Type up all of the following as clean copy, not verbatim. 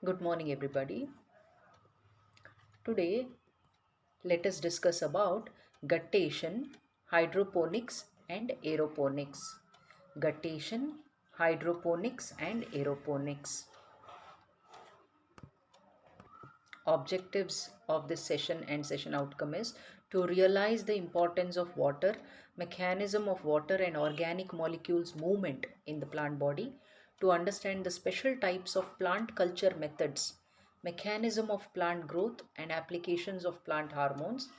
Good morning, everybody. Today, let us discuss about guttation, hydroponics, and aeroponics. Guttation, hydroponics, and aeroponics. Objectives of this session and session outcome is to realize the importance of water, mechanism of water and organic molecules movement in the plant body, to understand the special types of plant culture methods, mechanism of plant growth and applications of plant hormones,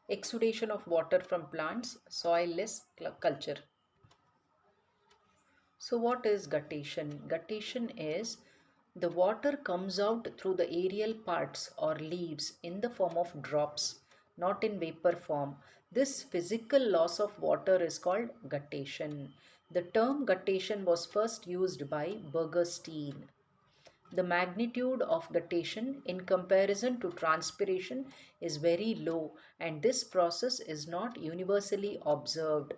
exudation of water from plants, soilless culture. So, what is guttation? Guttation is the water comes out through the aerial parts or leaves in the form of drops, not in vapor form. This physical loss of water is called guttation. The term guttation was first used by Bergerstein. The magnitude of guttation in comparison to transpiration is very low, and this process is not universally observed.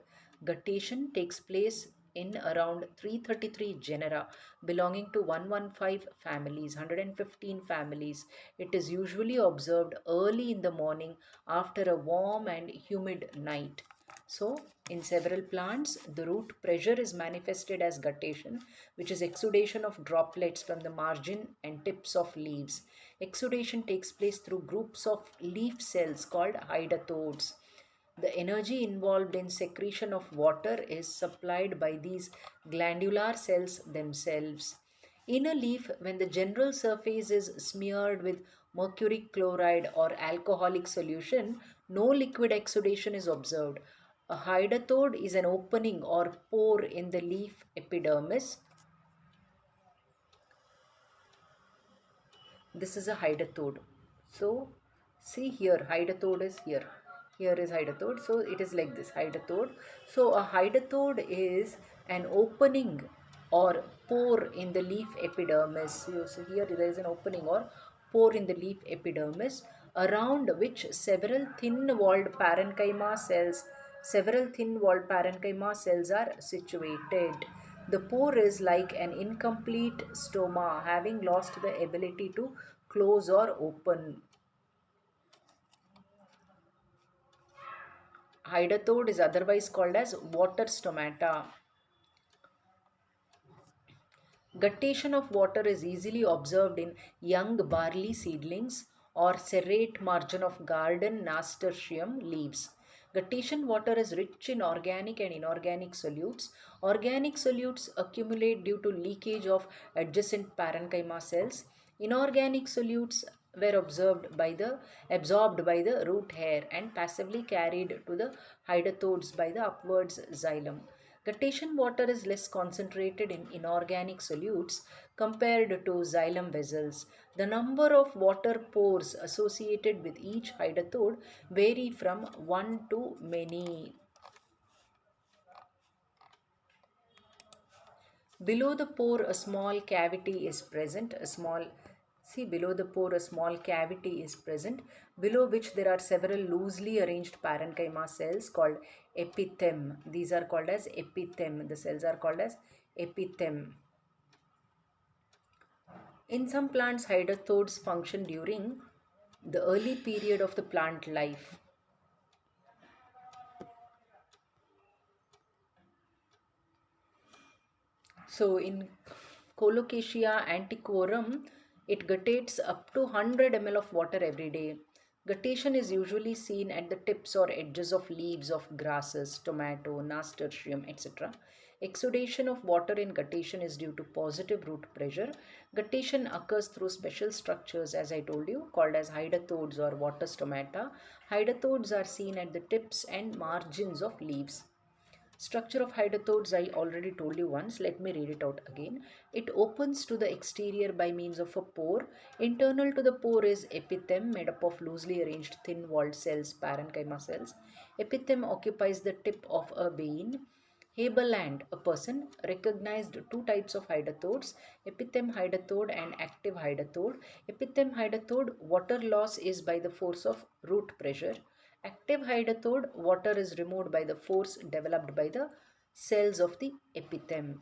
Guttation takes place in around 333 genera belonging to 115 families, 115 families. It is usually observed early in the morning after a warm and humid night. So, in several plants, the root pressure is manifested as guttation, which is exudation of droplets from the margin and tips of leaves. Exudation takes place through groups of leaf cells called hydatodes. The energy involved in secretion of water is supplied by these glandular cells themselves. In a leaf, when the general surface is smeared with mercury chloride or alcoholic solution, no liquid exudation is observed. A hydathode is an opening or pore in the leaf epidermis. This is a hydathode. So, see here, hydathode is here. Here is hydathode. So, it is like this hydathode. So, a hydathode is an opening or pore in the leaf epidermis. So, here there is an opening or pore in the leaf epidermis around which several thin-walled parenchyma cells are situated. The pore is like an incomplete stoma having lost the ability to close or open. Hydathode is otherwise called as water stomata. Guttation of water is easily observed in young barley seedlings or serrate margin of garden nasturtium leaves. Guttation water is rich in organic and inorganic solutes. Organic solutes accumulate due to leakage of adjacent parenchyma cells. Inorganic solutes were absorbed by the root hair and passively carried to the hydathodes by the upwards xylem. Guttation water is less concentrated in inorganic solutes compared to xylem vessels. The number of water pores associated with each hydathode vary from one to many. Below the pore, a small cavity is present. Below the pore, a small cavity is present, below which there are several loosely arranged parenchyma cells called epithem. These are called as epithem. The cells are called as epithem. In some plants, hydathodes function during the early period of the plant life. So in Colocasia antiquorum, it guttates up to 100 ml of water every day. Guttation is usually seen at the tips or edges of leaves of grasses, tomato, nasturtium, etc. Exudation of water in guttation is due to positive root pressure. Guttation occurs through special structures, as I told you, called as hydathodes or water stomata. Hydathodes are seen at the tips and margins of leaves. Structure of hydathodes I already told you once. Let me read it out again. It opens to the exterior by means of a pore. Internal to the pore is epithem made up of loosely arranged thin-walled cells, parenchyma cells. Epithem occupies the tip of a vein. Haberland, a person, recognized two types of hydathodes, epithem hydathode and active hydathode. Epithem hydathode, water loss is by the force of root pressure. Active hydathode, water is removed by the force developed by the cells of the epithem.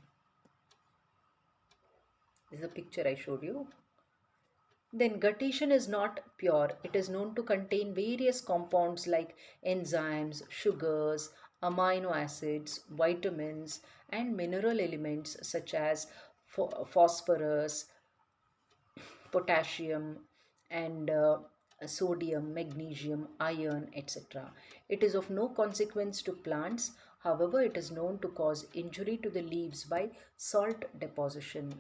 This is a picture I showed you. Then guttation is not pure. It is known to contain various compounds like enzymes, sugars, amino acids, vitamins, and mineral elements such as phosphorus, potassium, and sodium, magnesium, iron, etc. It is of no consequence to plants. However, it is known to cause injury to the leaves by salt deposition.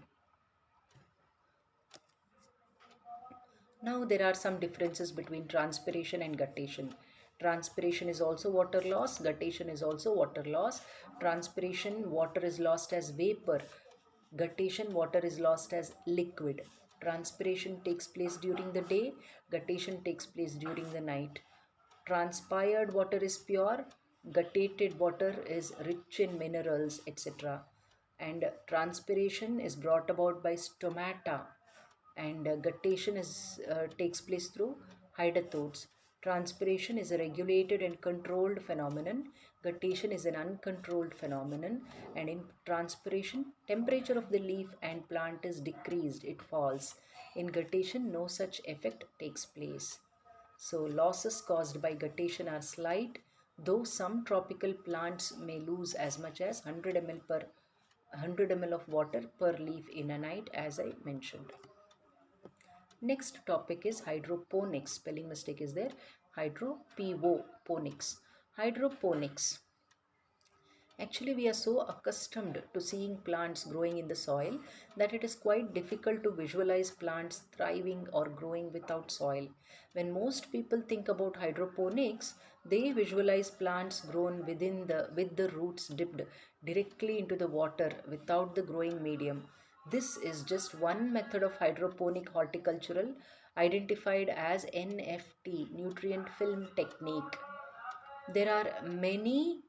Now there are some differences between transpiration and guttation. Transpiration is also water loss, guttation is also water loss. Transpiration, water is lost as vapor. Guttation, water is lost as liquid. Transpiration takes place during the day, guttation takes place during the night. Transpired water is pure, gutted water is rich in minerals, etc. And transpiration is brought about by stomata, and guttation takes place through hydatodes. Transpiration is a regulated and controlled phenomenon. Guttation is an uncontrolled phenomenon, and in transpiration, temperature of the leaf and plant is decreased, it falls. In guttation, no such effect takes place. So losses caused by guttation are slight, though some tropical plants may lose as much as 100 ml of water per leaf in a night, as I mentioned. Next topic is hydroponics. Spelling mistake is there. Hydroponics. Hydroponics. Actually, we are so accustomed to seeing plants growing in the soil that it is quite difficult to visualize plants thriving or growing without soil. When most people think about hydroponics, they visualize plants grown with the roots dipped directly into the water without the growing medium. This is just one method of hydroponic horticultural identified as NFT, nutrient film technique. There are many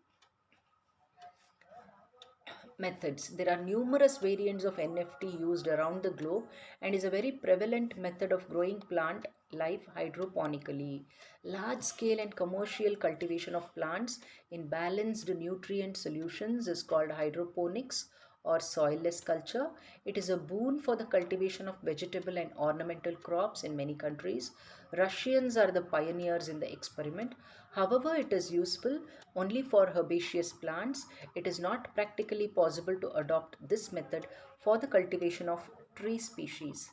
methods. There are numerous variants of NFT used around the globe and is a very prevalent method of growing plant life hydroponically. Large scale and commercial cultivation of plants in balanced nutrient solutions is called hydroponics or soilless culture. It is a boon for the cultivation of vegetable and ornamental crops in many countries. Russians are the pioneers in the experiment. However, it is useful only for herbaceous plants. It is not practically possible to adopt this method for the cultivation of tree species.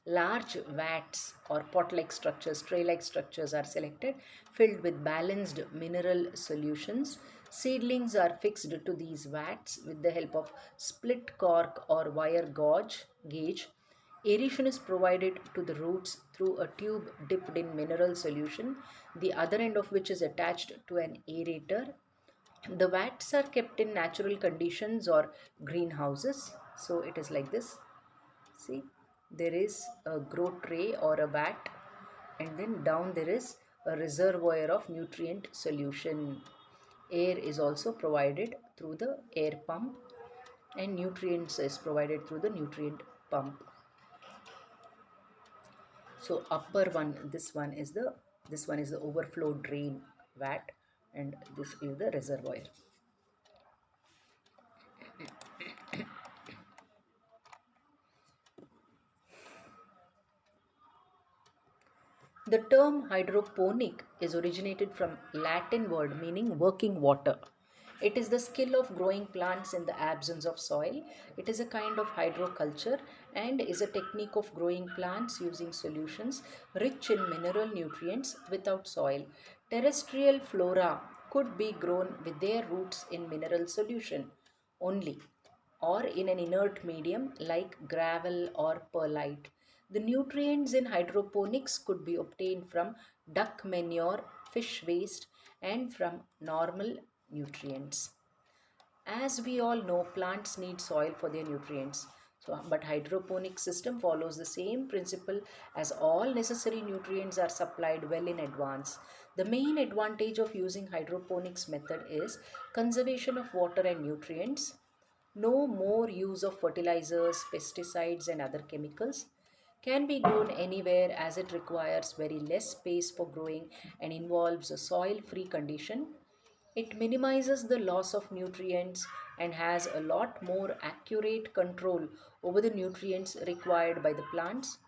Large vats or pot-like structures, tray-like structures are selected, filled with balanced mineral solutions. Seedlings are fixed to these vats with the help of split cork or wire gauge. Aeration is provided to the roots through a tube dipped in mineral solution, the other end of which is attached to an aerator. The vats are kept in natural conditions or greenhouses. So it is like this. See, there is a grow tray or a vat, and then down there is a reservoir of nutrient solution. Air is also provided through the air pump, and nutrients is provided through the nutrient pump. So upper one, this one is the overflow drain vat, and this is the reservoir. The term hydroponic is originated from Latin word meaning working water. It is the skill of growing plants in the absence of soil. It is a kind of hydroculture and is a technique of growing plants using solutions rich in mineral nutrients without soil. Terrestrial flora could be grown with their roots in mineral solution only, or in an inert medium like gravel or perlite. The nutrients in hydroponics could be obtained from duck manure, fish waste, and from normal nutrients. As we all know, plants need soil for their nutrients. So, but hydroponic system follows the same principle as all necessary nutrients are supplied well in advance. The main advantage of using hydroponics method is conservation of water and nutrients, no more use of fertilizers, pesticides, and other chemicals. Can be grown anywhere as it requires very less space for growing and involves a soil free condition. It minimizes the loss of nutrients and has a lot more accurate control over the nutrients required by the plants.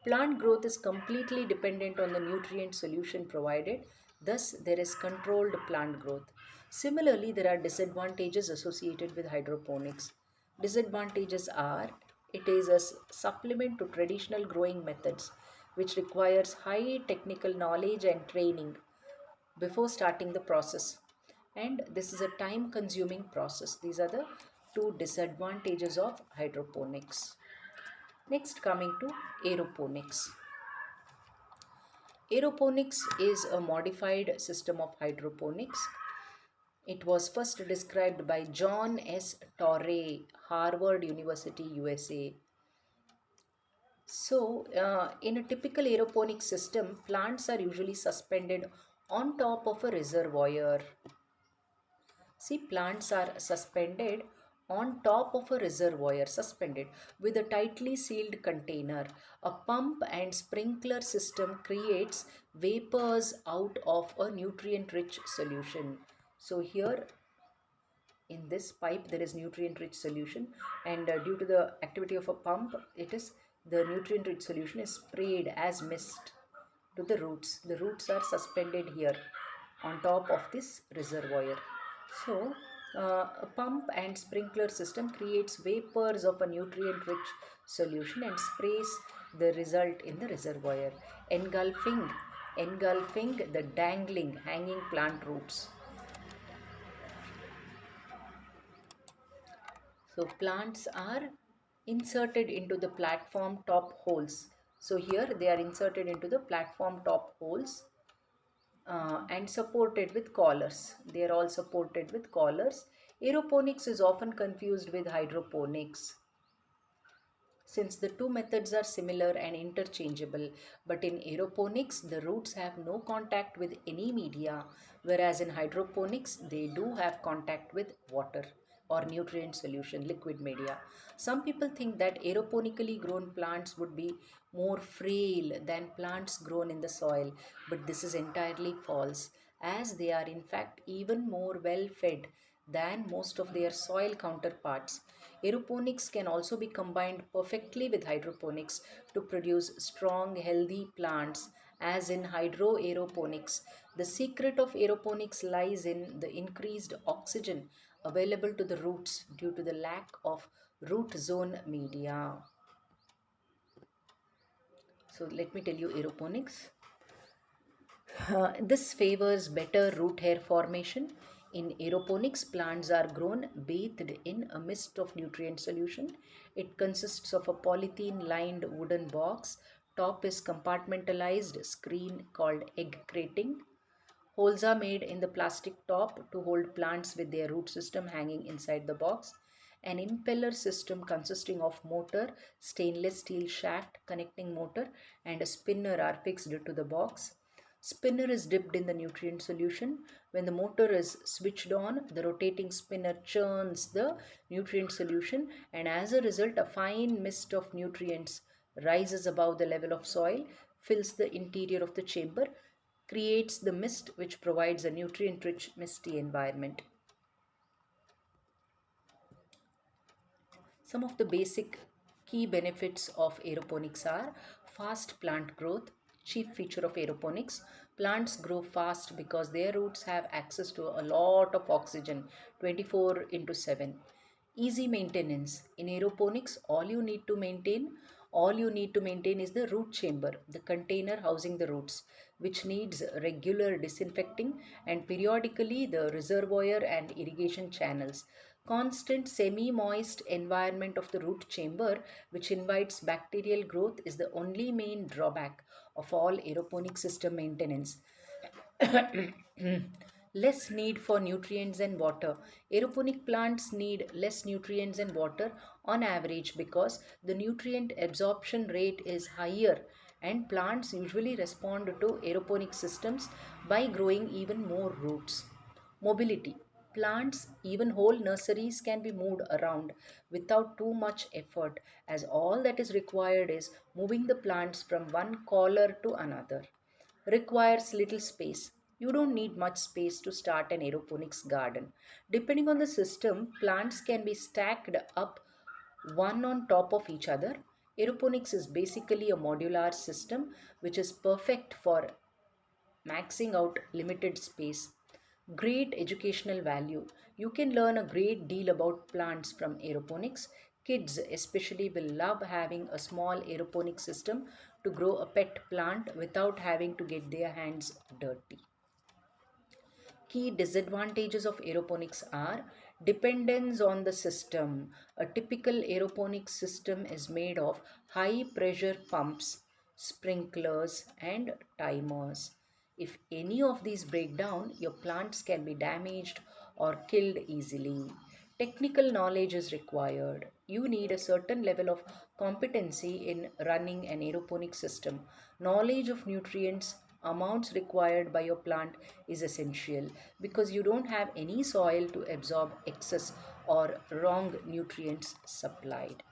Plant growth is completely dependent on the nutrient solution provided, thus, there is controlled plant growth. Similarly, there are disadvantages associated with hydroponics. Disadvantages are it is a supplement to traditional growing methods, which requires high technical knowledge and training before starting the process. And this is a time consuming process. These are the two disadvantages of hydroponics. Next, coming to aeroponics. Aeroponics is a modified system of hydroponics. It was first described by John S. Torrey, Harvard University, USA. So, in a typical aeroponic system, plants are usually suspended on top of a reservoir. See, plants are suspended on top of a reservoir, suspended with a tightly sealed container. A pump and sprinkler system creates vapors out of a nutrient rich solution. So, here in this pipe there is nutrient rich solution, and due to the activity of a pump, it is the nutrient rich solution is sprayed as mist to the roots. The roots are suspended here on top of this reservoir. So, a pump and sprinkler system creates vapors of a nutrient rich solution and sprays the result in the reservoir, engulfing the dangling, hanging plant roots. So plants are inserted into the platform top holes. So here they are inserted into the platform top holes and supported with collars. They are all supported with collars. Aeroponics is often confused with hydroponics, since the two methods are similar and interchangeable. But in aeroponics, the roots have no contact with any media, whereas in hydroponics, they do have contact with water or nutrient solution, liquid media. Some people think that aeroponically grown plants would be more frail than plants grown in the soil, but this is entirely false, as they are in fact even more well fed than most of their soil counterparts. Aeroponics can also be combined perfectly with hydroponics to produce strong, healthy plants, as in hydroaeroponics. The secret of aeroponics lies in the increased oxygen available to the roots due to the lack of root zone media. So, let me tell you aeroponics. This favors better root hair formation. In aeroponics, plants are grown bathed in a mist of nutrient solution. It consists of a polythene lined wooden box. Top is compartmentalized screen called egg crating. Holes are made in the plastic top to hold plants with their root system hanging inside the box. An impeller system consisting of motor, stainless steel shaft connecting motor, and a spinner are fixed to the box. Spinner is dipped in the nutrient solution. When the motor is switched on, the rotating spinner churns the nutrient solution, and as a result, a fine mist of nutrients rises above the level of soil, fills the interior of the chamber, creates the mist which provides a nutrient rich misty environment. Some of the basic key benefits of aeroponics are fast plant growth. Chief feature of aeroponics, plants grow fast because their roots have access to a lot of oxygen 24 into 7. Easy maintenance. In aeroponics, all you need to maintain is the root chamber, the container housing the roots, which needs regular disinfecting, and periodically the reservoir and irrigation channels. Constant semi moist environment of the root chamber, which invites bacterial growth, is the only main drawback of all aeroponic system maintenance. Less need for nutrients and water. Aeroponic plants need less nutrients and water on average because the nutrient absorption rate is higher, and plants usually respond to aeroponic systems by growing even more roots. Mobility. Plants, even whole nurseries, can be moved around without too much effort, as all that is required is moving the plants from one collar to another. Requires little space. You don't need much space to start an aeroponics garden. Depending on the system, plants can be stacked up one on top of each other. Aeroponics is basically a modular system which is perfect for maxing out limited space. Great educational value. You can learn a great deal about plants from aeroponics. Kids, especially, will love having a small aeroponic system to grow a pet plant without having to get their hands dirty. Key disadvantages of aeroponics are dependence on the system. A typical aeroponics system is made of high pressure pumps, sprinklers, and timers. If any of these break down, your plants can be damaged or killed easily. Technical knowledge is required. You need a certain level of competency in running an aeroponic system. Knowledge of nutrients amounts required by your plant is essential because you don't have any soil to absorb excess or wrong nutrients supplied.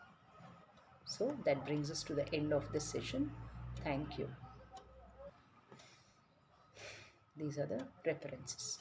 So that brings us to the end of this session. Thank you. These are the references.